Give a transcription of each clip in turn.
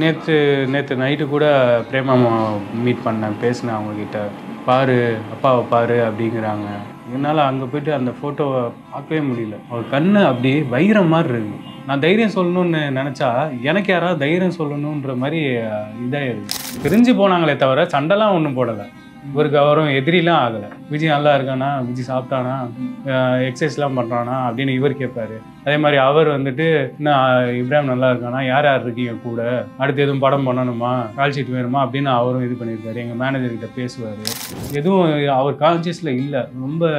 நேற்று நேற்று நைட்டு கூட பிரேமாவை மீட் பண்ணேன், பேசினேன் அவங்கக்கிட்ட. பாரு அப்பாவை பாரு அப்படிங்கிறாங்க. என்னால் அங்கே போய்ட்டு அந்த ஃபோட்டோவை பார்க்கவே முடியல. அவர் கண்ணு அப்படி வைரம் மாதிரி இருக்குது. நான் தைரியம் சொல்லணும்னு நினச்சா எனக்கு யாராவது தைரியம் சொல்லணுன்ற மாதிரி இதாகிடுது. பிரிஞ்சு போனாங்களே தவிர சண்டைலாம் ஒன்றும் போடலை. இவருக்கு அவரும் எதிரிலாம் ஆகலை. விஜய் நல்லா இருக்கானா, விஜய் சாப்பிட்டானா, எக்ஸசைஸ்லாம் பண்ணுறானா அப்படின்னு இவர் கேட்பாரு. அதே மாதிரி அவர் வந்துட்டு இன்னும் இப்ராஹிம் நல்லா இருக்கானா, யார் யார் இருக்கீங்க கூட, அடுத்து எதுவும் படம் பண்ணணுமா, கால் ஷீட் வேணுமா அப்படின்னு அவரும் இது பண்ணியிருக்காரு. எங்கள் மேனேஜர்கிட்ட பேசுவார். எதுவும் அவர் கான்சியஸில் இல்லை. ரொம்ப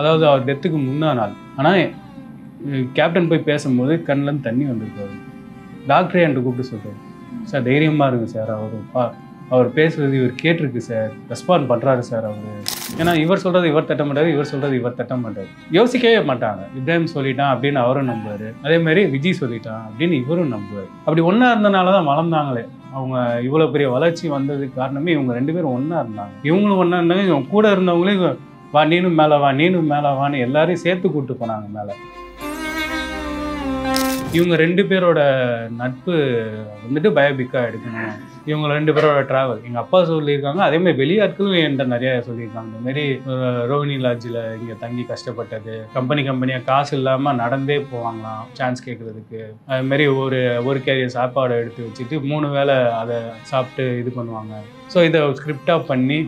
அதாவது அவர் டெத்துக்கு முன்னா நாள். ஆனால் கேப்டன் போய் பேசும்போது கண்ணிலேருந்து தண்ணி வந்திருக்காரு. டாக்டரே என்கிட்ட கூப்பிட்டு சொல்கிறார், சார் தைரியமாக இருங்க சார், அவர் பேசுறது இவர் கேட்டிருக்கு சார், ரெஸ்பாண்ட் பண்ணுறாரு சார் அவர். ஏன்னா இவர் சொல்கிறது இவர் தட்ட மாட்டார், இவர் சொல்கிறது இவர் தட்ட மாட்டார். யோசிக்கவே மாட்டாங்க. இப்ராஹிம் சொல்லிட்டான் அப்படின்னு அவரும் நம்புவார். அதே மாதிரி விஜய் சொல்லிட்டான் அப்படின்னு இவரும் நம்புவார். அப்படி ஒன்றா இருந்தனால தான் வளர்ந்தாங்களே. அவங்க இவ்வளோ பெரிய வளர்ச்சி வந்ததுக்கு காரணமே இவங்க 2 பேரும் ஒன்றா இருந்தாங்க. இவங்களும் ஒன்றா இருந்தாங்க. இவங்க கூட இருந்தவங்களே வா நீனும் மேலே வா, நீனும் மேலே வான்னு எல்லாரையும் சேர்த்து கூப்பிட்டு போனாங்க மேலே. இவங்க 2 பேரோட நட்பு வந்துட்டு பயோபிக்காக எடுக்கணும். இவங்க 2 பேரோட ட்ராவல் எங்கள் அப்பா சொல்லியிருக்காங்க. அதேமாதிரி வெளியாட்களும் என்கிட்ட நிறைய சொல்லியிருக்காங்க. இந்தமாரி ரோஹினி லாட்ஜில் இங்கே தங்கி கஷ்டப்பட்டது, கம்பெனியாக காசு இல்லாமல் நடந்தே போவாங்களாம் சான்ஸ் கேட்குறதுக்கு. அதுமாரி ஒரு கேரியர் சாப்பாடு எடுத்து வச்சுட்டு 3 வேளை அதை சாப்பிட்டு இது பண்ணுவாங்க. ஸோ இதை ஸ்கிரிப்டாக பண்ணி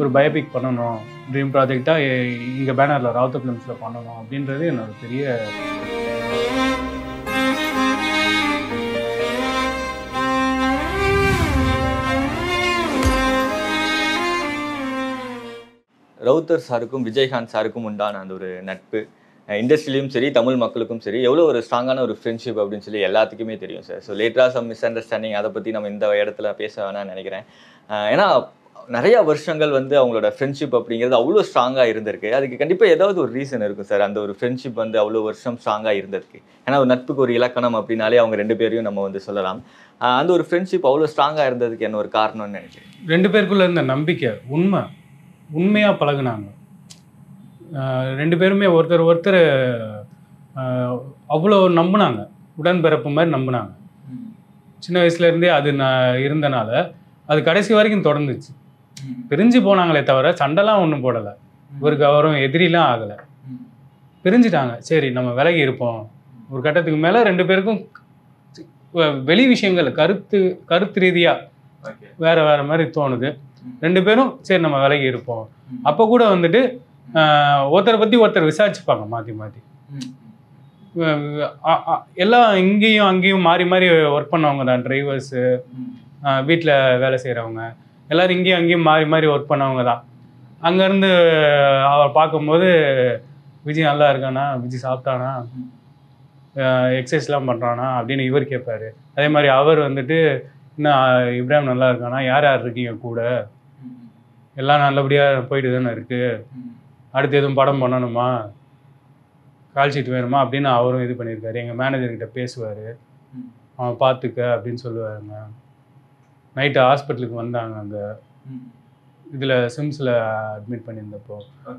ஒரு பயோபிக் பண்ணணும், ட்ரீம் ப்ராஜெக்டாக இங்கே பேனரில் ராவுத்தர் ஃபிலிம்ஸில் பண்ணணும் அப்படின்றது என்னோட பெரிய ரவுத்தர் சாருக்கும் விஜயகாந்த் சாருக்கும் உண்டான அந்த ஒரு நட்பு இண்டஸ்ட்ரியிலையும் சரி, தமிழ் மக்களுக்கும் சரி, எவ்வளோ ஒரு ஸ்ட்ராங்கான ஒரு ஃப்ரெண்ட்ஷிப் அப்படின்னு சொல்லி எல்லாத்துக்குமே தெரியும் சார். ஸோ லேட்டராக சம் மிஸ் அண்டர்ஸ்டாண்டிங் அதை பற்றி நம்ம இந்த இடத்துல பேச வேணாம்னு நினைக்கிறேன். ஏன்னா நிறையா வருஷங்கள் வந்து அவங்களோட ஃப்ரெண்ட்ஷிப் அப்படிங்கிறது அவ்வளோ ஸ்ட்ராங்காக இருந்திருக்கு. அதுக்கு கண்டிப்பாக ஏதாவது ஒரு ரீசன் இருக்கும் சார், அந்த ஒரு ஃப்ரெண்ட்ஷிப் வந்து அவ்வளோ வருஷம் ஸ்ட்ராங்காக இருந்திருக்கு. ஏன்னா ஒரு நட்புக்கு ஒரு இலக்கணம் அப்படின்னாலே அவங்க 2 பேரையும் நம்ம வந்து சொல்லலாம். அந்த ஒரு ஃப்ரெண்ட்ஷிப் அவ்வளோ ஸ்ட்ராங்காக இருந்ததுக்கு என்ன ஒரு காரணம்னு நினைக்கிறேன். 2 பேருக்குள்ளே இருந்த நம்பிக்கை, உண்மையாக பழகுனாங்க. 2 பேருமே ஒருத்தர் அவ்வளோ நம்பினாங்க. உடன்பிறப்பு மாதிரி நம்பினாங்க. சின்ன வயசுலேருந்தே அது இருந்தனால அது கடைசி வரைக்கும் தொடர்ந்துச்சு. பிரிஞ்சு போனாங்களே தவிர சண்டைலாம் ஒன்றும் போடலை. இவருக்கு அவரும் எதிரிலாம் ஆகலை. பிரிஞ்சுட்டாங்க, சரி நம்ம விலகி இருப்போம். ஒரு கட்டத்துக்கு மேலே 2 பேருக்கும் வெளி விஷயங்கள் கருத்து ரீதியாக வேறு மாதிரி தோணுது. 2 பேரும் சரி நம்ம விலகி இருப்போம். அப்போ கூட வந்துட்டு ஒருத்தரை பற்றி ஒருத்தர் விசாரிச்சுப்பாங்க மாற்றி மாற்றி. எல்லாம் இங்கேயும் அங்கேயும் மாறி மாறி ஒர்க் பண்ணவங்க தான். டிரைவர்ஸு, வீட்டில் வேலை செய்கிறவங்க எல்லோரும் இங்கேயும் அங்கேயும் மாறி மாறி ஒர்க் பண்ணவங்க தான். அங்கேருந்து அவர் பார்க்கும்போது விஜய் நல்லா இருக்கானா, விஜய் சாப்பிட்டானா, எக்ஸசைஸ்லாம் பண்ணுறானா அப்படின்னு இவர் கேட்பார். அதே மாதிரி அவர் வந்துட்டு இன்னும் இப்ராஹிம் நல்லா இருக்கானா, யார் யார் இருக்கீங்க கூட, எல்லாம் நல்லபடியாக போயிட்டு தானே இருக்குது, அடுத்து எதுவும் படம் பண்ணணுமா, கால் ஷீட் வேணுமா அப்படின்னு அவரும் இது பண்ணியிருக்காரு. எங்கள் மேனேஜர்கிட்ட பேசுவார், அவன் பார்த்துக்க அப்படின்னு சொல்லுவாருங்க. நைட்டு ஹாஸ்பிட்டலுக்கு வந்தாங்க. அங்கே இதில் சிம்ஸில் அட்மிட் பண்ணியிருந்தப்போ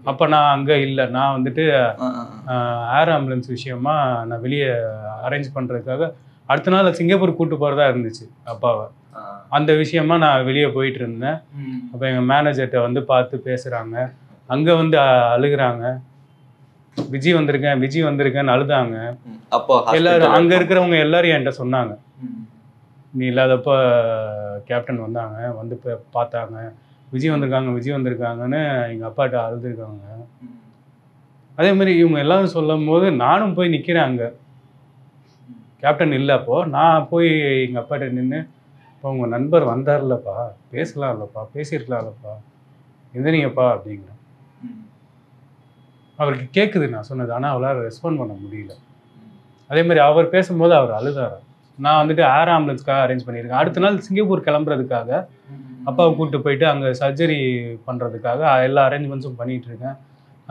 அப்போ நான் அங்கே இல்லை. நான் வந்துட்டு ஏர் ஆம்புலன்ஸ் விஷயமா நான் வெளியே அரேஞ்ச் பண்ணுறதுக்காக அடுத்த நாள் சிங்கப்பூர் கூப்பிட்டு போகிறதா இருந்துச்சு அப்பாவை. அந்த விஷயமா நான் வெளியே போயிட்டு இருந்தேன். அப்போ எங்கள் மேனேஜர்கிட்ட வந்து பார்த்து பேசுகிறாங்க. அங்கே வந்து அழுகுறாங்க, விஜய் வந்திருக்கேன்னு அழுதாங்க. அப்போ எல்லாரும் அங்கே இருக்கிறவங்க எல்லாரும் என்கிட்ட சொன்னாங்க, நீ இல்லாதப்போ கேப்டன் வந்தாங்க, வந்து பார்த்தாங்க, விஜய் வந்திருக்காங்கன்னு எங்கள் அப்பாட்ட அழுதுருக்காங்க. அதே மாதிரி இவங்க எல்லாரும் சொல்லும் போது நானும் போய் நிற்கிறேன். அங்கே கேப்டன் இல்லை. அப்போது நான் போய் எங்கள் அப்பாட்ட நின்று, இப்போ உங்கள் நண்பர் வந்தார்லப்பா, பேசியிருக்கலாம்லப்பா, எந்திரிங்கப்பா அப்படிங்கிறேன். அவருக்கு கேட்குது நான் சொன்னது, ஆனால் அவளால் ரெஸ்பாண்ட் பண்ண முடியல. அதே மாதிரி அவர் பேசும்போது அவர் அழுதார். நான் வந்துட்டு ஏர் ஆம்புலன்ஸ்க்காக அரேஞ்ச் பண்ணியிருக்கேன். அடுத்த நாள் சிங்கப்பூர் கிளம்புறதுக்காக அப்பாவை கூப்பிட்டு போயிட்டு அங்கே சர்ஜரி பண்ணுறதுக்காக எல்லா அரேஞ்ச்மெண்ட்ஸும் பண்ணிகிட்ருக்கேன்.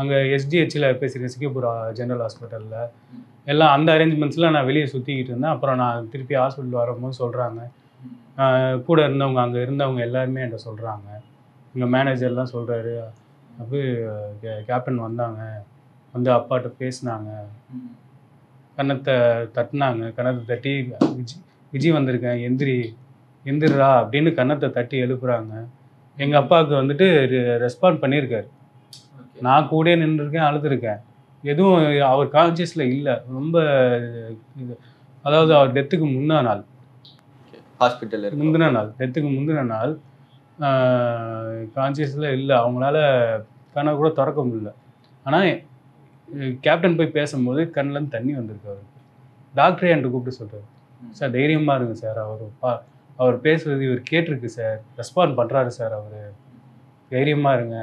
அங்கே எஸ்டிஹெச்சில் பேசியிருக்கேன், சிங்கப்பூர் ஜென்ரல் ஹாஸ்பிட்டலில். எல்லாம் அந்த அரேஞ்ச்மெண்ட்ஸில் நான் வெளியே சுற்றிக்கிட்டு இருந்தேன். அப்புறம் நான் திருப்பி ஹாஸ்பிட்டல் வரும்போது சொல்கிறாங்க, கூட இருந்தவங்க அங்கே இருந்தவங்க எல்லாருமே என்கிட்ட சொல்கிறாங்க, எங்கள் மேனேஜர்லாம் சொல்கிறாரு, அப்போ கேப்டன் வந்தாங்க, வந்து அப்பாட்ட பேசினாங்க, கன்னத்தை தட்டினாங்க, கன்னத்தை தட்டி விஜய் வந்திருக்கேன், எந்திரிடா அப்படின்னு கன்னத்தை தட்டி எழுப்புறாங்க. எங்கள் அப்பாவுக்கு வந்துட்டு ரெஸ்பாண்ட் பண்ணியிருக்காரு. நான் கூட நின்றுருக்கேன், அழுதுருக்கேன். எதுவும் அவர் கான்சியஸில் இல்லை. ரொம்ப இது, அதாவது அவர் டெத்துக்கு முந்தின நாள், ஹாஸ்பிட்டல் முந்தின நாள், டெத்துக்கு முந்தின நாள் கான்சியஸில் இல்லை. அவங்களால கண்ணை கூட திறக்க முடியல. ஆனால் கேப்டன் போய் பேசும்போது கண்ணிலேருந்து தண்ணி வந்திருக்கு அவருக்கு. டாக்டரே என்கிட்ட கூப்பிட்டு சொல்கிறார், சார் தைரியமாக இருங்க சார், அவர் பேசுகிறது இவர் கேட்டிருக்கு சார், ரெஸ்பாண்ட் பண்ணுறாரு சார், அவர் தைரியமாக இருங்க,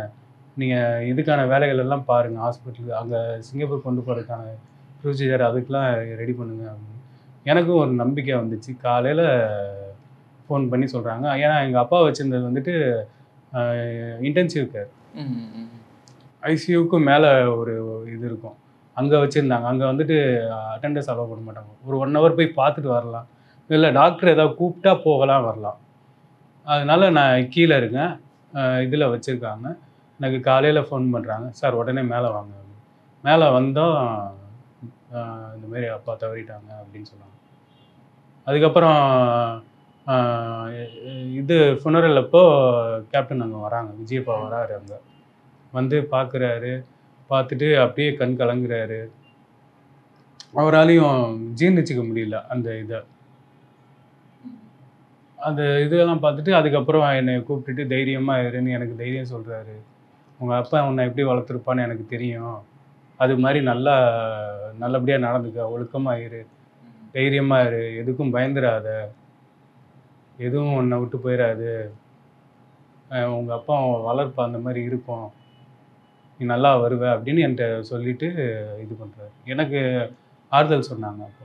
நீங்கள் இதுக்கான வேலைகள் எல்லாம் பாருங்கள், ஹாஸ்பிட்டலுக்கு அங்கே சிங்கப்பூர் கொண்டு போகிறதுக்கான ப்ரொசீஜர் அதுக்கெலாம் ரெடி பண்ணுங்க அப்படின்னு. எனக்கும் ஒரு நம்பிக்கை வந்துச்சு. காலையில் ஃபோன் பண்ணி சொல்கிறாங்க. ஏன்னா எங்கள் அப்பா வச்சுருந்தது வந்துட்டு இன்டென்சிவ் கேர், ஐசியூக்கும் மேலே ஒரு இது இருக்கும், அங்கே வச்சுருந்தாங்க. அங்கே வந்துட்டு அட்டெண்டன்ஸ் அலோவ் பண்ண மாட்டாங்க. ஒரு 1 hour போய் பார்த்துட்டு வரலாம், இல்லை டாக்டர் ஏதாவது கூப்பிட்டா போகலாம் வரலாம். அதனால நான் கீழே இருக்கேன், இதில் வச்சுருக்காங்க. எனக்கு காலையில் ஃபோன் பண்ணுறாங்க, சார் உடனே மேலே வாங்க. மேலே வந்தோம், இந்தமாரி அப்பா தவறிட்டாங்க அப்படின்னு சொன்னாங்க. அதுக்கப்புறம் இது ஃபுனரல் அப்போ கேப்டன் அங்கே வராங்க, விஜயப்பா வராரு. அங்கே வந்து பார்க்குறாரு, பார்த்துட்டு அப்படியே கண் கலங்குறாரு. அவராலையும் ஜீர்ணிச்சிக்க முடியல அந்த இதெல்லாம் பார்த்துட்டு அதுக்கப்புறம் என்னை கூப்பிட்டுட்டு தைரியமாக இருன்னு எனக்கு தைரியம் சொல்கிறாரு. உங்கள் அப்பா உன்னை எப்படி வளர்த்துருப்பான்னு எனக்கு தெரியும், அது மாதிரி நல்லபடியாக நடந்துக்க, ஒழுக்கமாக இரு, தைரியமாக இரு, எதுக்கும் பயந்துடாத, எதுவும் உன்னை விட்டு போயிடாது, உங்கள் அப்பா வளர்ப்பு அந்த மாதிரி இருக்கும், நீ நல்லா வருவ அப்படின்னு என்கிட்ட சொல்லிட்டு இது பண்ணுறாரு. எனக்கு ஆறுதல் சொன்னாங்க. அப்போ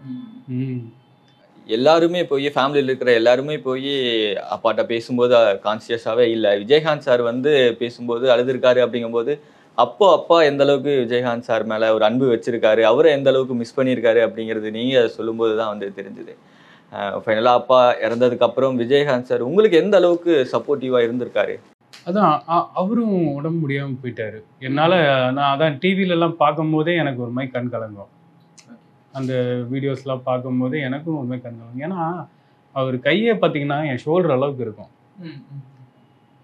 எல்லாருமே போய் ஃபேமிலியில் இருக்கிற எல்லாருமே போய் அப்பாட்ட பேசும்போது கான்சியஸாகவே இல்லை. விஜயகாந்த் சார் வந்து பேசும்போது அழுதுருக்காரு. அப்படிங்கும்போது அப்பா எந்த அளவுக்கு விஜயகாந்த் சார் மேலே ஒரு அன்பு வச்சிருக்காரு, அவரை எந்த அளவுக்கு மிஸ் பண்ணியிருக்காரு அப்படிங்கிறது நீங்கள் அதை சொல்லும்போது தான் வந்து தெரிஞ்சுது. ஃபைனலாக அப்பா இறந்ததுக்கப்புறம் விஜயகாந்த் சார் உங்களுக்கு எந்த அளவுக்கு சப்போர்ட்டிவாக இருந்திருக்காரு? அதான் அவரும் உடம்பு முடியாமல் போயிட்டாரு. என்னால் நான் அதான் டிவிலெலாம் பார்க்கும்போதே எனக்கு ஒரு மாதிரி கண் கலங்கும். அந்த வீடியோஸ்லாம் பார்க்கும்போதே எனக்கும் ஒரு மாதிரி கண் கலங்கும். ஏன்னா அவர் கையை பார்த்தீங்கன்னா என் ஷோல்டர் அளவுக்கு இருக்கும்.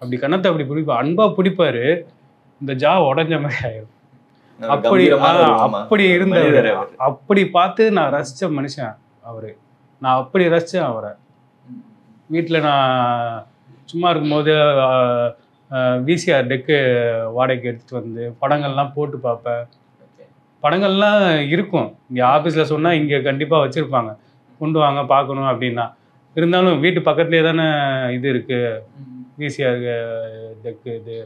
அப்படி கண்ணத்தை அப்படி பிடிப்பார், அன்பாக பிடிப்பார், இந்த ஜா உடஞ்ச மாதிரி ஆயிரும். அப்படி இருந்தவர், அப்படி பார்த்து நான் ரசித்த மனுஷன் அவர். நான் அப்படி ரசித்தேன் அவரை. வீட்டில் நான் சும்மா இருக்கும்போது விசிஆர் டெக்கு வாடகைக்கு எடுத்துகிட்டு வந்து படங்கள்லாம் போட்டு பார்ப்பேன். படங்கள்லாம் இருக்கும், இங்கே ஆஃபீஸில் சொன்னால் இங்கே கண்டிப்பாக வச்சுருப்பாங்க, கொண்டு வாங்க பார்க்கணும் அப்படின்னா. இருந்தாலும் வீட்டு பக்கத்துலேயே தானே இது இருக்குது, விசிஆர் டெக்கு. இது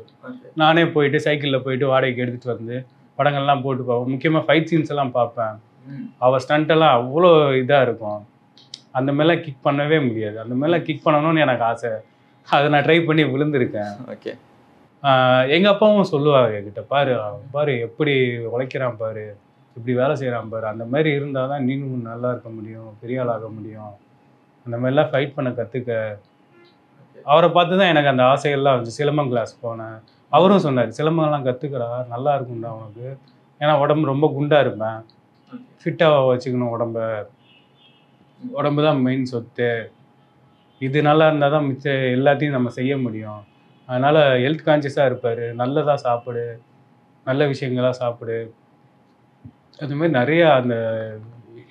நானே போயிட்டு சைக்கிளில் போயிட்டு வாடகைக்கு எடுத்துகிட்டு வந்து படங்கள்லாம் போட்டு பார்ப்பேன். முக்கியமாக ஃபைட் சீன்ஸ் எல்லாம் பார்ப்பேன். அவர் ஸ்டண்ட்டெல்லாம் அவ்வளோ இதாக இருக்கும். அந்த மாதிரிலாம் கிக் பண்ணவே முடியாது. அந்த மாதிரிலாம் கிக் பண்ணணும்னு எனக்கு ஆசை. அதை நான் ட்ரை பண்ணி விழுந்திருக்கேன். ஓகே. எங்கள் அப்பாவும் சொல்லுவார் என்கிட்ட, பாரு எப்படி உழைக்கிறான் பாரு, இப்படி வேலை செய்கிறான் பாரு, அந்த மாதிரி இருந்தால் தான் நீனும் நல்லா இருக்க முடியும், பெரிய ஆளாக முடியும், அந்த மாதிரிலாம் ஃபைட் பண்ண கற்றுக்க. அவரை பார்த்து தான் எனக்கு அந்த ஆசைகள்லாம் வந்து சிலம்பம் கிளாஸ் போனேன். அவரும் சொன்னார், சிலம்பம்லாம் கற்றுக்கடா, நல்லா இருக்கும்டா உனக்கு, ஏன்னா உடம்பு ரொம்ப குண்டாக இருப்பேன், ஃபிட்டாக வச்சுக்கணும் உடம்பு தான் மெயின் சொத்து, இது நல்லா இருந்தால் தான் மிச்ச எல்லாத்தையும் நம்ம செய்ய முடியும், அதனால் ஹெல்த் கான்சியஸாக இருப்பார், நல்லதாக சாப்பிடு, நல்ல விஷயங்களாக சாப்பிடு, அதுமாதிரி நிறையா அந்த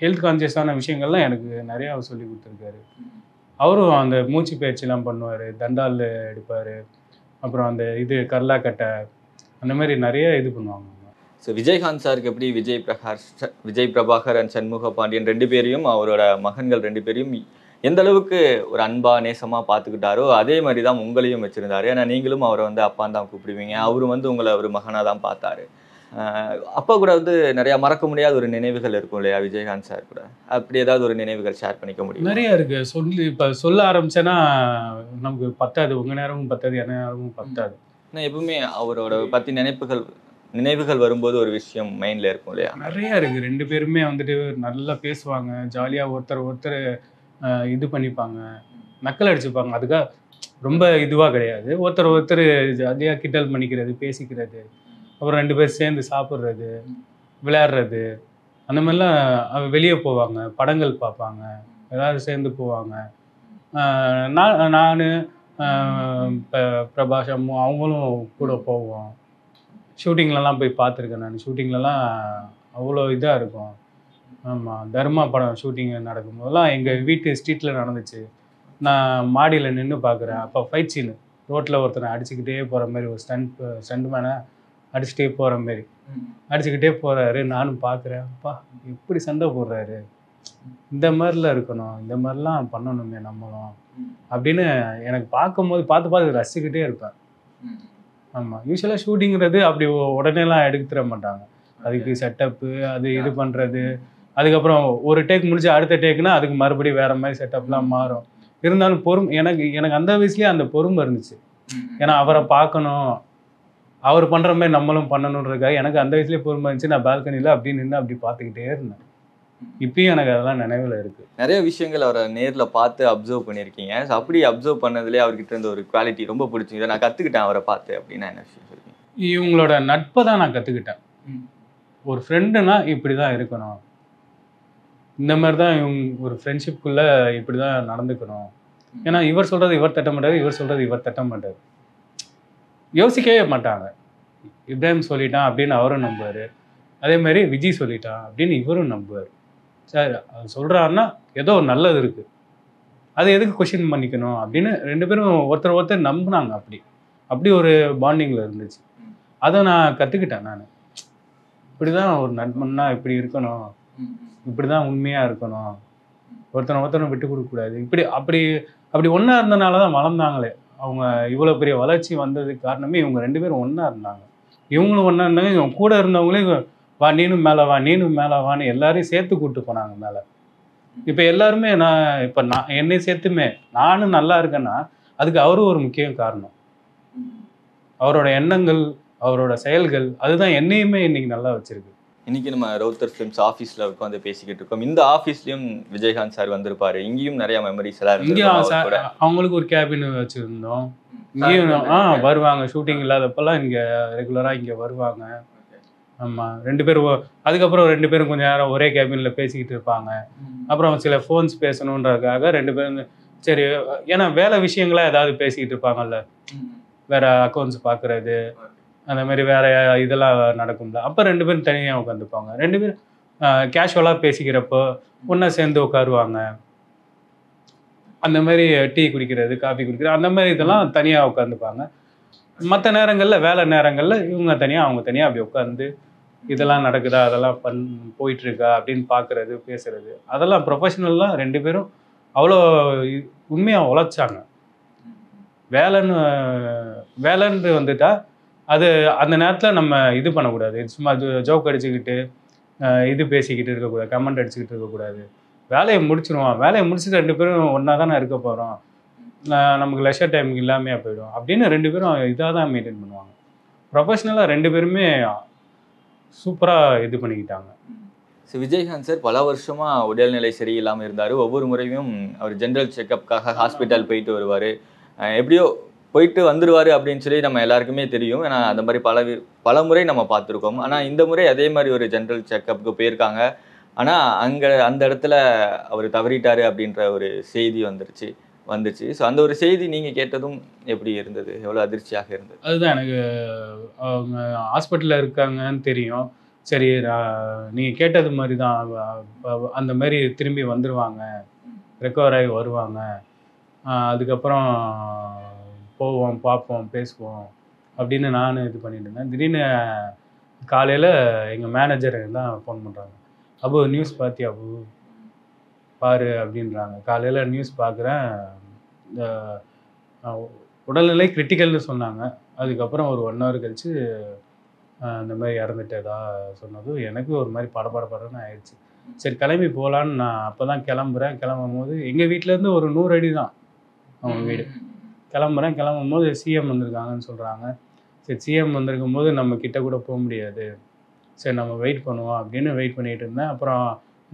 ஹெல்த் கான்சியஸான விஷயங்கள்லாம் எனக்கு நிறையா சொல்லி கொடுத்துருக்காரு. அவரும் அந்த மூச்சு பயிற்சிலாம் பண்ணுவார், தண்டால் எடுப்பார், அப்புறம் அந்த இது கர்லாக்கட்டை, அந்த மாதிரி நிறைய இது பண்ணுவாங்க. ஸோ விஜயகாந்த் சாருக்கு எப்படி விஜய் பிரபாகர் அண்ட் சண்முக பாண்டியன் 2 பேரையும், அவரோட மகன்கள் 2 பேரையும் எந்த அளவுக்கு ஒரு அன்பா நேசமாக பார்த்துக்கிட்டாரோ அதே மாதிரி தான் உங்களையும் வச்சுருந்தாரு. ஏன்னா நீங்களும் அவரை வந்து அப்பான்னு தான் கூப்பிடுவீங்க, அவரும் வந்து உங்களை ஒரு மகனாக தான் பார்த்தாரு. அப்பா கூட வந்து நிறையா மறக்க முடியாத ஒரு நினைவுகள் இருக்கும் இல்லையா விஜயகாந்த் சார் கூட? அப்படி ஏதாவது ஒரு நினைவுகள் ஷேர் பண்ணிக்க முடியும்? நிறையா இருக்குது. இப்போ சொல்ல ஆரம்பிச்சேன்னா நமக்கு பத்தாது, உங்கள் நேரமும் பத்தாது, என் நேரமும் பத்தாது. நான் எப்பவுமே அவரோட பற்றி நினைவுகள் வரும்போது ஒரு விஷயம் மைண்டில் இருக்கும் இல்லையா? நிறையா இருக்குது. 2 பேருமே வந்துட்டு நல்லா பேசுவாங்க, ஜாலியாக ஒருத்தர் இது பண்ணிப்பாங்க, நக்கல் அடிச்சுப்பாங்க. அதுக்காக ரொம்ப இதுவாக கிடையாது, ஒருத்தர் ஜாலியாக கிண்டல் பண்ணிக்கிறது, பேசிக்கிறது, அப்புறம் 2 பேர் சேர்ந்து சாப்பிட்றது, விளையாடுறது, அந்த மாதிரிலாம் வெளியே போவாங்க, படங்கள் பார்ப்பாங்க, எல்லோரும் சேர்ந்து போவாங்க. நான் இப்போ பிரபாஸ் அம்மு அவங்களும் கூட போவோம். ஷூட்டிங்லலாம் போய் பார்த்துருக்கேன் நான். ஷூட்டிங்லலாம் அவ்வளோ இதாக இருக்கும். ஆமாம், தர்மா படம் ஷூட்டிங் நடக்கும்போதெல்லாம் எங்கள் வீட்டு ஸ்ட்ரீட்டில் நடந்துச்சு. நான் மாடியில் நின்று பார்க்குறேன். அப்போ ஃபைட் சீனு ரோட்டில் ஒருத்தனை அடிச்சுக்கிட்டே போகிற மாதிரி, ஒரு ஸ்டண்ட் மேனை அடிச்சுட்டே போகிற மாதிரி அடிச்சுக்கிட்டே போகிறாரு. நானும் பார்க்குறேன், அப்பா எப்படி சண்டை போடுறாரு, இந்த மாதிரிலாம் இருக்கணும், இந்த மாதிரிலாம் பண்ணணுமே நம்மளும் அப்படின்னு எனக்கு பார்க்கும்போது பார்த்து ரசிச்சுக்கிட்டே இருப்பேன். ஆமாம், யூஸ்வலாக ஷூட்டிங்கிறது அப்படி உடனேலாம் எடுத்துட மாட்டாங்க. அதுக்கு செட்டப்பு, அது இது பண்ணுறது, அதுக்கப்புறம் ஒரு டேக் முடிச்சு அடுத்த டேக்குனா அதுக்கு மறுபடியும் வேறு மாதிரி செட்டப்லாம் மாறும். இருந்தாலும் எனக்கு அந்த வயசுலேயே அந்த பொறுமை இருந்துச்சு. ஏன்னா அவரை பார்க்கணும், அவர் பண்ணுற மாதிரி நம்மளும் பண்ணணுன்றதுக்காக எனக்கு அந்த வயசுலேயே பொறுமை இருந்துச்சு. நான் பால்கனியில் அப்படி நின்று அப்படி பார்த்துக்கிட்டே இருந்தேன். இப்பயும் எனக்கு அதெல்லாம் நினைவில் இருக்குது. நிறைய விஷயங்கள் அவரை நேரில் பார்த்து அப்சர்வ் பண்ணியிருக்கீங்க. ஸோ அப்படி அப்சர்வ் பண்ணதுலேயே அவர்கிட்ட இருந்த ஒரு குவாலிட்டி ரொம்ப பிடிச்சிங்க, நான் கற்றுக்கிட்டேன் அவரை பார்த்து அப்படின்னா என்ன விஷயம் சொல்லுங்க? இவங்களோட நட்பை தான் நான் கற்றுக்கிட்டேன். ஒரு ஃப்ரெண்டுனா இப்படி தான் இருக்கணும், இந்த மாதிரி தான் இவங்க ஒரு ஃப்ரெண்ட்ஷிப்புக்குள்ளே இப்படி தான் நடந்துக்கணும். ஏன்னா இவர் சொல்கிறது இவர் தட்ட மாட்டார், இவர் சொல்கிறது இவர் தட்ட மாட்டார். யோசிக்கவே மாட்டாங்க. இப்ராஹிம் சொல்லிட்டான் அப்படின்னு அவரும் நம்புவார், அதேமாதிரி விஜய் சொல்லிட்டான் அப்படின்னு இவரும் நம்புவார். சார் அது சொல்கிறாருன்னா ஏதோ ஒரு நல்லது இருக்குது, அது எதுக்கு கொஷின் பண்ணிக்கணும் அப்படின்னு ரெண்டு பேரும் ஒருத்தர் நம்பினாங்க. அப்படி ஒரு பாண்டிங்கில் இருந்துச்சு. அதை நான் கற்றுக்கிட்டேன். நான் இப்படி தான் ஒரு நண்பன்னா இப்படி இருக்கணும், இப்படி தான் உண்மையாக இருக்கணும், ஒருத்தனை விட்டு கொடுக்கக்கூடாது, அப்படி ஒன்றா இருந்தனால தான் வளர்ந்தாங்களே. அவங்க இவ்வளோ பெரிய வளர்ச்சி வந்ததுக்கு காரணமே இவங்க ரெண்டு பேரும் ஒன்றா இருந்தாங்க. இவங்களும் ஒன்றா இருந்தாங்க, இவங்க கூட இருந்தவங்களே வா நீனும் மேலே வா, நீனும் மேலே வான்னு எல்லாரையும் சேர்த்து கூப்பிட்டு போனாங்க மேலே. இப்போ எல்லாருமே நான் என்னை சேர்த்துமே நானும் நல்லா இருக்கேன்னா அதுக்கு அவரும் ஒரு முக்கிய காரணம். அவரோட எண்ணங்கள், அவரோட செயல்கள், அதுதான் என்னையுமே இன்னைக்கு நல்லா வச்சிருக்கு. இன்னைக்கு நம்ம ரவுத்தர் ஃபிலிம்ஸ் ஆஃபீஸில் உட்காந்து பேசிக்கிட்டு இருக்கோம். இந்த ஆஃபீஸ்லேயும் விஜயகாந்த் சார் வந்திருப்பாரு. இங்கேயும் நிறைய மெமரிஸ் எல்லாம் இருக்கு. அவங்களுக்கு ஒரு கேபின் வச்சுருந்தோம். இங்கேயும் வருவாங்க, ஷூட்டிங் இல்லாதப்பெல்லாம் இங்கே ரெகுலராக இங்கே வருவாங்க. ஆமாம், ரெண்டு பேரும் அதுக்கப்புறம் ரெண்டு பேரும் கொஞ்சம் நேரம் ஒரே கேபினில் பேசிக்கிட்டு இருப்பாங்க. அப்புறம் சில ஃபோன்ஸ் பேசணுன்றதுக்காக ரெண்டு பேரும் சரி, ஏன்னா வேலை விஷயங்களாக ஏதாவது பேசிக்கிட்டு இருப்பாங்கல்ல, வேற அக்கௌண்ட்ஸ் பார்க்குறது, அந்த மாதிரி வேற இதெல்லாம் நடக்கும்ல, அப்போ ரெண்டு பேரும் தனியாக உட்காந்துப்பாங்க. ரெண்டு பேரும் கேஷுவலாக பேசிக்கிறப்போ ஒன்றா சேர்ந்து உட்காருவாங்க. அந்த மாதிரி டீ குடிக்கிறது, காஃபி குடிக்கிறது, அந்த மாதிரி இதெல்லாம் தனியாக உட்காந்துப்பாங்க. மற்ற நேரங்களில் வேலை நேரங்களில் இவங்க தனியாக அவங்க தனியாக அப்படி உட்காந்து இதெல்லாம் நடக்குதா, அதெல்லாம் போயிட்டுருக்கா அப்படின்னு பார்க்குறது, பேசுறது, அதெல்லாம் ப்ரொஃபஷனலாக ரெண்டு பேரும் அவ்வளோ உண்மையாக உழைச்சாங்க. வேலைன்னு வந்துட்டா அது அந்த நேரத்தில் நம்ம இது பண்ணக்கூடாது, சும்மா ஜோக் அடிச்சுக்கிட்டு இது பேசிக்கிட்டு இருக்கக்கூடாது, கமெண்ட் அடிச்சுக்கிட்டு இருக்கக்கூடாது. வேலையை முடிச்சிடுவோம், வேலையை முடிச்சுட்டு ரெண்டு பேரும் ஒன்றா தானே இருக்க போகிறோம், நமக்கு லெஷர் டைம் இல்லாமையாக போயிடும் அப்படின்னு ரெண்டு பேரும் இதாக தான் மெயின்டைன் பண்ணுவாங்க. ப்ரொஃபஷ்னலாக ரெண்டு பேருமே சூப்பராக இது பண்ணிக்கிட்டாங்க. ஸோ விஜயகாந்த் சார் பல வருஷமாக உடல்நிலை சரியில்லாமல் இருந்தார். ஒவ்வொரு முறையும் அவர் ஜென்ரல் செக்கப்புக்காக ஹாஸ்பிட்டல் போயிட்டு வருவார். எப்படியோ போயிட்டு வந்துடுவார் அப்படின்னு சொல்லி நம்ம எல்லாருக்குமே தெரியும். ஏன்னா அந்த மாதிரி பல முறை நம்ம பார்த்துருக்கோம். ஆனால் இந்த முறை அதே மாதிரி ஒரு ஜென்ரல் செக்கப்புக்கு போயிருக்காங்க. ஆனால் அந்த இடத்துல அவர் தவறிட்டார் அப்படின்ற ஒரு செய்தி வந்துச்சு. ஸோ அந்த ஒரு செய்தி நீங்கள் கேட்டதும் எப்படி இருந்தது, எவ்வளோ அதிர்ச்சியாக இருந்தது? அதுதான், எனக்கு அவங்க ஹாஸ்பிட்டலில் இருக்காங்கன்னு தெரியும். சரி, நீங்கள் கேட்டது மாதிரி தான், அந்த மாதிரி திரும்பி வந்துடுவாங்க, ரெக்கவர் ஆகி வருவாங்க, அதுக்கப்புறம் போவோம், பார்ப்போம், பேசுவோம் அப்படின்னு நான் இது பண்ணிட்டு இருந்தேன். திடீர்னு காலையில் எங்கள் மேனேஜர் தான் ஃபோன் பண்ணுறாங்க. அபு நியூஸ் பார்த்தியா அபு, பாரு அப்படின்றாங்க. காலையில் நியூஸ் பார்க்குறேன், இந்த உடல்நிலை கிரிட்டிக்கல்னு சொன்னாங்க. அதுக்கப்புறம் ஒரு 1 ஹவர் கழிச்சு இந்த மாதிரி இறந்துட்டதா சொன்னதும் எனக்கு ஒரு மாதிரி படபடன்னு ஆயிடுச்சு. சரி கிளம்பி போகலான்னு நான் அப்போ தான் கிளம்பும் போது எங்கள் வீட்டிலேருந்து ஒரு 100 அடி தான் அவங்க வீடு. கிளம்பும் போது சிஎம் வந்திருக்காங்கன்னு சொல்கிறாங்க. சரி, சிஎம் வந்திருக்கும் போது நம்ம கிட்ட கூட போக முடியாது, சரி நம்ம வெயிட் பண்ணுவோம் அப்படின்னு வெயிட் பண்ணிகிட்டு இருந்தேன். அப்புறம்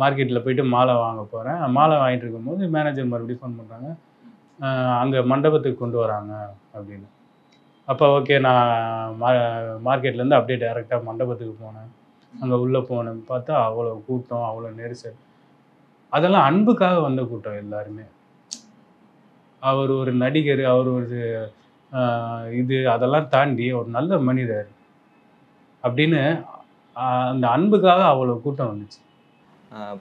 மார்க்கெட்டில் போயிட்டு மாலை வாங்க போகிறேன். மாலை வாங்கிட்டு இருக்கும்போது மேனேஜர் மறுபடியும் ஃபோன் பண்ணுறாங்க, அங்கே மண்டபத்துக்கு கொண்டு வராங்க அப்படின்னு. அப்போ ஓகே, நான் மார்க்கெட்லேருந்து அப்படியே டைரெக்டாக மண்டபத்துக்கு போனேன். அங்கே உள்ளே போனேன், பார்த்தா அவ்வளோ கூட்டம், அவ்வளோ நெரிசல். அதெல்லாம் அன்புக்காக வந்த கூட்டம் எல்லாருமே. அவர் ஒரு நடிகர், அவர் ஒரு இது அதெல்லாம் தாண்டி ஒரு நல்ல மனிதர் அப்படின்னு அந்த அன்புக்காக அவ்வளோ கூட்டம் வந்துச்சு.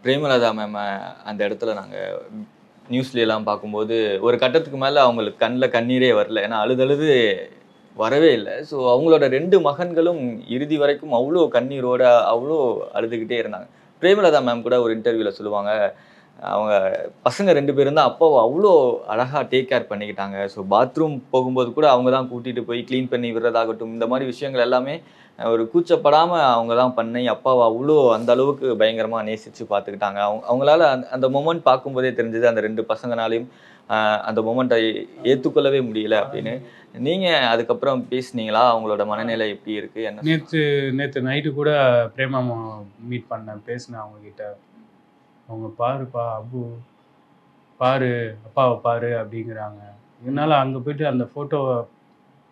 பிரேமலதா மேம் அந்த இடத்துல நாங்கள் நியூஸ்லாம் பார்க்கும்போது ஒரு கட்டத்துக்கு மேலே அவங்களுக்கு கண்ணில் கண்ணீரே வரல. ஏன்னா அழுதழுது வரவே இல்லை. ஸோ அவங்களோட 2 மகன்களும் இறுதி வரைக்கும் அவ்வளோ கண்ணீரோட அவ்வளோ அழுதுகிட்டே இருந்தாங்க. பிரேமலதா மேம் கூட ஒரு இன்டர்வியூவில் சொல்லுவாங்க, அவங்க பசங்க 2 பேரும் தான் அப்பாவை அவ்வளோ அழகாக டேக் கேர் பண்ணிக்கிட்டாங்க. ஸோ பாத்ரூம் போகும்போது கூட அவங்க தான் கூட்டிகிட்டு போய் க்ளீன் பண்ணி விடுறதாகட்டும், இந்த மாதிரி விஷயங்கள் எல்லாமே ஒரு கூச்சப்படாமல் அவங்க தான் பண்ணி அப்பாவை அவ்வளோ அந்த அளவுக்கு பயங்கரமாக நேசித்து பார்த்துக்கிட்டாங்க. அவங்களால அந்த மொமெண்ட் பார்க்கும்போதே தெரிஞ்சது அந்த 2 பசங்கனாலையும் அந்த மொமெண்ட்டை ஏற்றுக்கொள்ளவே முடியல அப்படின்னு. நீங்கள் அதுக்கப்புறம் பேசுனீங்களா? அவங்களோட மனநிலை எப்படி இருக்குது? என்ன நேற்று நைட்டு கூட பிரேமாமா மீட் பண்ணேன், பேசினேன் அவங்கக்கிட்ட. அவங்க பாருப்பா அப்பு, பாரு அப்பாவை பாரு அப்படிங்கிறாங்க. என்னால் அங்கே போயிட்டு அந்த ஃபோட்டோவை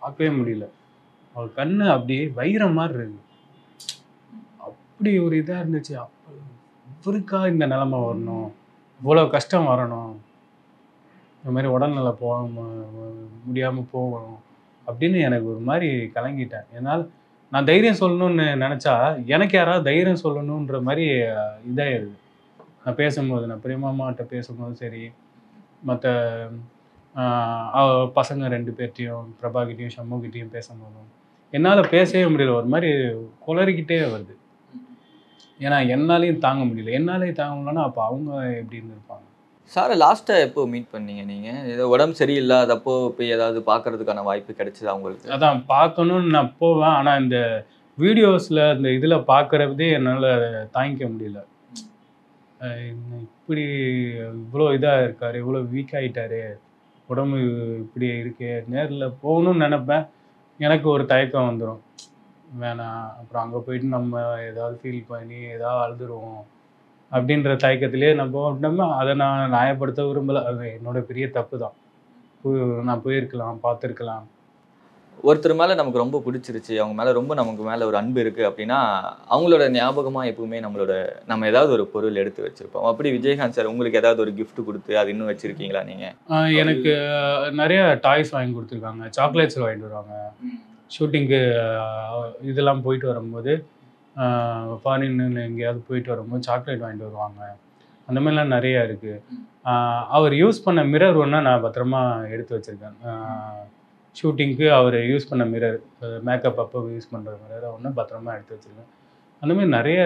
பார்க்கவே முடியல. அவர் கண்ணு அப்படியே வைரம் மாதிரி இருக்கு. அப்படி ஒரு இதாக இருந்துச்சு. இவருக்கா இந்த நிலைமை வரணும், இவ்வளோ கஷ்டம் வரணும், இந்த மாதிரி உடல்நல முடியாமல் போகணும் அப்படின்னு எனக்கு ஒரு மாதிரி கலங்கிட்டேன். என்னால் நான் தைரியம் சொல்லணும்னு நினச்சா எனக்கு யாராவது தைரியம் சொல்லணுன்ற மாதிரி இதாகிடுது. நான் பேசும்போது, நான் பிரேமாமாட்ட பேசும்போது சரி, மற்ற பசங்க 2 பேர்ட்டையும், பிரபாகிட்டையும் சண்முகிட்டையும் பேசும்போதும் என்னால் பேசவே முடியல. ஒரு மாதிரி குளறிக்கிட்டே வருது. ஏன்னா என்னாலையும் தாங்க முடியல. என்னாலேயும் தாங்க முடியலன்னா அப்போ அவங்க எப்படி இருந்திருப்பாங்க? சார் லாஸ்ட்டாக எப்போ மீட் பண்ணீங்க நீங்கள்? ஏதோ உடம்பு சரியில்லாதப்போ போய் ஏதாவது பார்க்கறதுக்கான வாய்ப்பு கிடைச்சதா உங்களுக்கு? அதான் பார்க்கணுன்னு நான் போவேன். ஆனால் இந்த வீடியோஸில் இந்த இதில் பார்க்குறதே என்னால் தாங்கிக்க முடியல. இப்படி இவ்வளோ இதாக இருக்கார், இவ்வளோ வீக் ஆகிட்டாரு, உடம்பு இப்படி இருக்கு, நேரில் போகணும்னு நினப்பேன். எனக்கு ஒரு தயக்கம் வந்துடும், வேணாம் அப்புறம் அங்கே போயிட்டு நம்ம ஏதாவது ஃபீல் பண்ணி ஏதாவது அழுதுருவோம் அப்படின்ற தயக்கத்திலே நான் போட்டோம்னா அதை நான் நியாயப்படுத்த விரும்பலை. அது என்னோட பெரிய தப்பு தான். நான் போயிருக்கலாம், பார்த்துருக்கலாம். ஒருத்தர் மேலே நமக்கு ரொம்ப பிடிச்சிருச்சு, அவங்க மேலே ரொம்ப நமக்கு மேலே ஒரு அன்பு இருக்குது அப்படின்னா அவங்களோட ஞாபகமாக எப்பவுமே நம்ம ஏதாவது ஒரு பொருள் எடுத்து வச்சுருப்போம். அப்படி விஜயகாந்த் சார் உங்களுக்கு ஏதாவது ஒரு கிஃப்ட் கொடுத்து அது இன்னும் வச்சுருக்கீங்களா நீங்கள்? எனக்கு நிறைய டாய்ஸ் வாங்கி கொடுத்துருக்காங்க, சாக்லேட்ஸ் வாங்கிட்டு வருவாங்க. ஷூட்டிங்கு இதெல்லாம் போயிட்டு வரும்போது, ஃபாரின்னு எங்கேயாவது போயிட்டு வரும்போது சாக்லேட் வாங்கிட்டு வருவாங்க. அந்த மாதிரிலாம் நிறையா இருக்குது. அவர் யூஸ் பண்ண மிரர் ஒன்று நான் பத்திரமா எடுத்து வச்சுருக்கேன். ஷூட்டிங்க்கு அவர் யூஸ் பண்ண மிரர், மேக்கப் அப்போ யூஸ் பண்ணுற மிரரை ஒன்று பத்திரமா எடுத்து வச்சுருக்கேன். அந்த மாதிரி நிறைய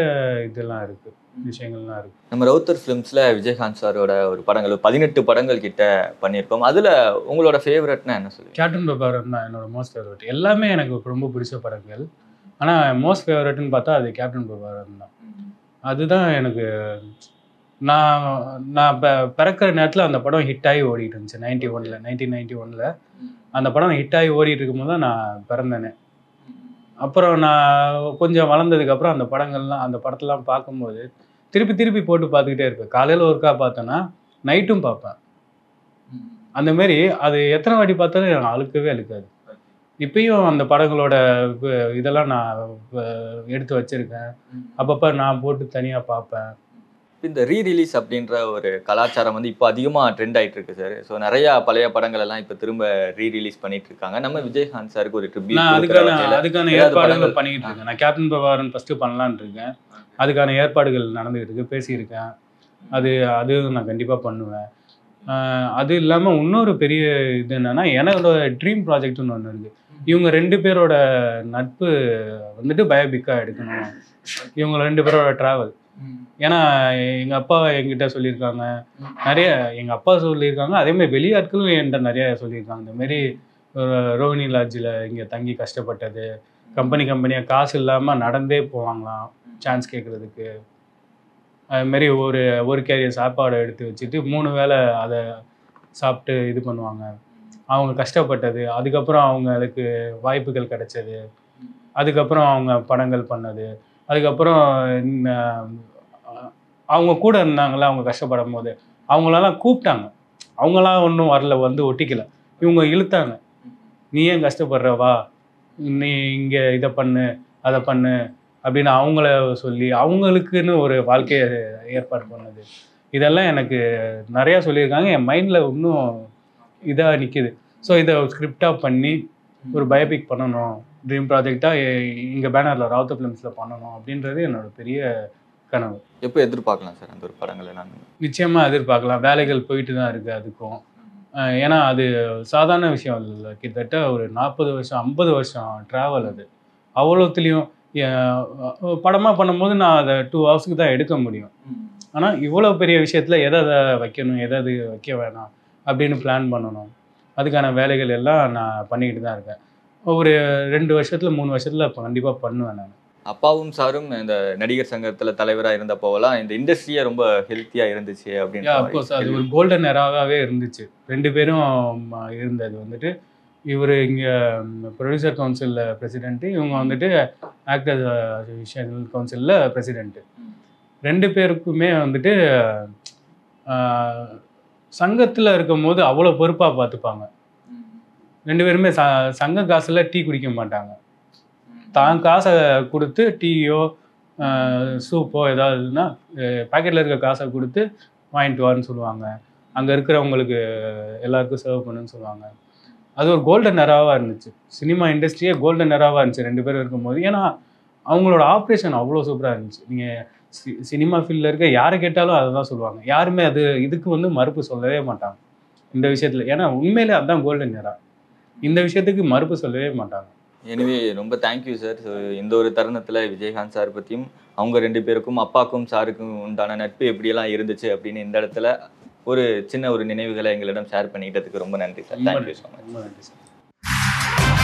இதெல்லாம் இருக்குது, விஷயங்கள்லாம் இருக்குது. நம்ம ரவுத்தர் ஃபிலிம்ஸில் விஜயகாந்த் சாரோட ஒரு படங்கள் 18 படங்கள் கிட்ட பண்ணியிருக்கோம். அதில் உங்களோட ஃபேவரட்னா என்ன சொல்லுங்கள்? கேப்டன் பிரபாகரன் தான் என்னோட மோஸ்ட் ஃபேவரட். எல்லாமே எனக்கு ரொம்ப பிடிச்ச படங்கள். ஆனால் மோஸ்ட் ஃபேவரட்னு பார்த்தா அது கேப்டன் பிரபாகரன் தான். அதுதான் எனக்கு நான் பிறக்கிற நேரத்தில் அந்த படம் ஹிட் ஆகி ஓடிட்டு இருந்துச்சு. 1991 அந்த படம் ஹிட் ஆகி ஓடிட்டு இருக்கும்போது தான் நான் பிறந்தேனே. அப்புறம் நான் கொஞ்சம் வளர்ந்ததுக்கப்புறம் அந்த படத்தெல்லாம் பார்க்கும்போது திருப்பி போட்டு பார்த்துக்கிட்டே இருப்பேன். காலையில் ஒருக்கா பார்த்தேன்னா நைட்டும் பார்ப்பேன். அந்த மாரி அது எத்தனை வாட்டி பார்த்தாலும் எனக்கு அழுக்காது. இப்பயும் அந்த படங்களோட இதெல்லாம் நான் எடுத்து வச்சிருக்கேன். அப்பப்போ நான் போட்டு தனியாக பார்ப்பேன். இந்த ரீரிலீஸ் அப்படின்ற ஒரு கலாச்சாரம் இப்போ அதிகமாக ட்ரெண்ட் ஆகிட்டு இருக்கு சார். ஸோ நிறையா பழைய படங்கள் எல்லாம் இப்போ திரும்ப ரீரிலீஸ் பண்ணிட்டு இருக்காங்க. நம்ம விஜயகாந்த் சாருக்கு ஒரு ட்ரிபியூட், அதுக்கான ஏற்பாடுகள் பண்ணிக்கிட்டு இருக்கேன். நான் கேப்டன் பிரபாகரன் ஃபஸ்ட்டு பண்ணலான்னு இருக்கேன். அதுக்கான ஏற்பாடுகள் நடந்துகிட்டு இருக்கு, பேசியிருக்கேன். அதுவும் நான் கண்டிப்பாக பண்ணுவேன். அது இல்லாமல் இன்னொரு பெரிய இது என்னன்னா, என்னோட ட்ரீம் ப்ராஜெக்ட்னு ஒன்று இருக்குது. இவங்க 2 பேரோட நட்பு வந்துட்டு பயோபிக்காக எடுக்கணும். இவங்க 2 பேரோட ட்ராவல். ஏன்னா எங்கள் அப்பா என்கிட்ட சொல்லியிருக்காங்க, நிறைய எங்கள் அப்பா சொல்லியிருக்காங்க, அதேமாதிரி வெளியாட்களும் என்கிட்ட நிறைய சொல்லியிருக்காங்க. இந்தமாரி ரோஹிணி லாட்ஜில் இங்கே தங்கி கஷ்டப்பட்டது, கம்பெனியாக காசு இல்லாமல் நடந்தே போவாங்களாம் சான்ஸ் கேட்குறதுக்கு. அதுமாரி ஒரு கேரியர் சாப்பாடை எடுத்து வச்சுட்டு 3 வேளை அதை சாப்பிட்டு இது பண்ணுவாங்க. அவங்க கஷ்டப்பட்டது, அதுக்கப்புறம் அவங்களுக்கு வாய்ப்புகள் கிடைச்சது, அதுக்கப்புறம் அவங்க படங்கள் பண்ணது, அதுக்கப்புறம் அவங்க கூட இருந்தாங்களே அவங்க கஷ்டப்படும் போது அவங்களெல்லாம் கூப்பிட்டாங்க. அவங்களாம் ஒன்றும் வரல, வந்து ஒட்டிக்கல. இவங்க இழுத்தாங்க, நீ ஏன் கஷ்டப்படுற, வா நீ இங்கே இதை பண்ணு அதை பண்ணு அப்படின்னு அவங்கள சொல்லி அவங்களுக்குன்னு ஒரு வாழ்க்கையை ஏற்பாடு பண்ணது. இதெல்லாம் எனக்கு நிறையா சொல்லியிருக்காங்க. என் மைண்டில் இன்னும் இதாக நிற்கிது. ஸோ இதை ஸ்கிரிப்டாக பண்ணி ஒரு பயோபிக் பண்ணணும், ட்ரீம் ப்ராஜெக்டாக இங்கே பேனரில் ராவுத்தர் ஃபிலிம்ஸில் பண்ணணும் அப்படின்றது என்னோட பெரிய கனவு. எப்போ எதிர்பார்க்கலாம் சார் அந்த ஒரு படங்களை? நாங்கள் நிச்சயமாக எதிர்பார்க்கலாம். வேலைகள் போயிட்டு தான் இருக்குது அதுக்கும். ஏன்னா அது சாதாரண விஷயம் இல்லை. கிட்டத்தட்ட ஒரு 40 வருஷம் 50 வருஷம் ட்ராவல் அது. அவ்வளோத்துலேயும் படமாக பண்ணும்போது நான் அதை 2 ஹவர்ஸுக்கு தான் எடுக்க முடியும். ஆனால் இவ்வளோ பெரிய விஷயத்தில் எதை வைக்கணும், எதை வைக்க வேணாம் அப்படின்னு பிளான் பண்ணணும். அதுக்கான வேலைகள் எல்லாம் நான் பண்ணிக்கிட்டு தான் இருக்கேன். ஒரு 2 வருஷத்தில் 3 வருஷத்தில் கண்டிப்பாக பண்ணுவேன் நான். அப்பாவும் சாரும் இந்த நடிகர் சங்கத்தில் தலைவராக இருந்தப்போவெல்லாம் இந்த இண்டஸ்ட்ரியே ரொம்ப ஹெல்த்தியாக இருந்துச்சு அப்படின்னு. அப்கோர்ஸ் அது ஒரு கோல்டன் எராவாகவே இருந்துச்சு. 2 பேரும் இருந்தது வந்துட்டு இவர் இங்கே ப்ரொடியூசர் கவுன்சிலில் பிரசிடென்ட்டு, இவங்க வந்துட்டு ஆக்டர்ஸ் அசோசியேஷன் கவுன்சிலில் பிரசிடென்ட்டு. 2 பேருக்குமே வந்துட்டு சங்கத்தில் இருக்கும்போது அவ்வளோ பொறுப்பாக பார்த்துப்பாங்க. 2 பேருமே சங்க காசில் டீ குடிக்க மாட்டாங்க. தான் காசை கொடுத்து டீயோ சூப்போ ஏதாவதுன்னா பாக்கெட்டில் இருக்க காசை கொடுத்து வாங்கிட்டு வான்னு சொல்லுவாங்க. அங்கே இருக்கிறவங்களுக்கு எல்லாருக்கும் சர்வ் பண்ணுன்னு சொல்லுவாங்க. அது ஒரு கோல்டன் எராவாக இருந்துச்சு. சினிமா இண்டஸ்ட்ரியே கோல்டன் எராவாக இருந்துச்சு 2 பேரும் இருக்கும்போது. ஏன்னா அவங்களோட ஆப்ரேஷன் அவ்வளோ சூப்பராக இருந்துச்சு. நீங்கள் சினிமா ஃபீல்டில் இருக்க யாரை கேட்டாலும் அதை தான் சொல்லுவாங்க. யாருமே இதுக்கு வந்து மறுப்பு சொல்லவே மாட்டாங்க இந்த விஷயத்தில். ஏன்னா உண்மையிலே அதுதான் கோல்டன் எரா. இந்த விஷயத்துக்கு மறுப்பு சொல்லவே மாட்டாங்க. எனவே ரொம்ப தேங்க்யூ சார். ஸோ இந்த ஒரு தருணத்தில் விஜயகாந்த் சார் பற்றியும் அவங்க 2 பேருக்கும் அப்பாவுக்கும் சாருக்கும் உண்டான நட்பு எப்படியெல்லாம் இருந்துச்சு அப்படின்னு இந்த இடத்துல ஒரு சின்ன ஒரு நினைவுகளை எங்களிடம் ஷேர் பண்ணிக்கிட்டதுக்கு ரொம்ப நன்றி சார். Thank you so much. ரொம்ப நன்றி சார்.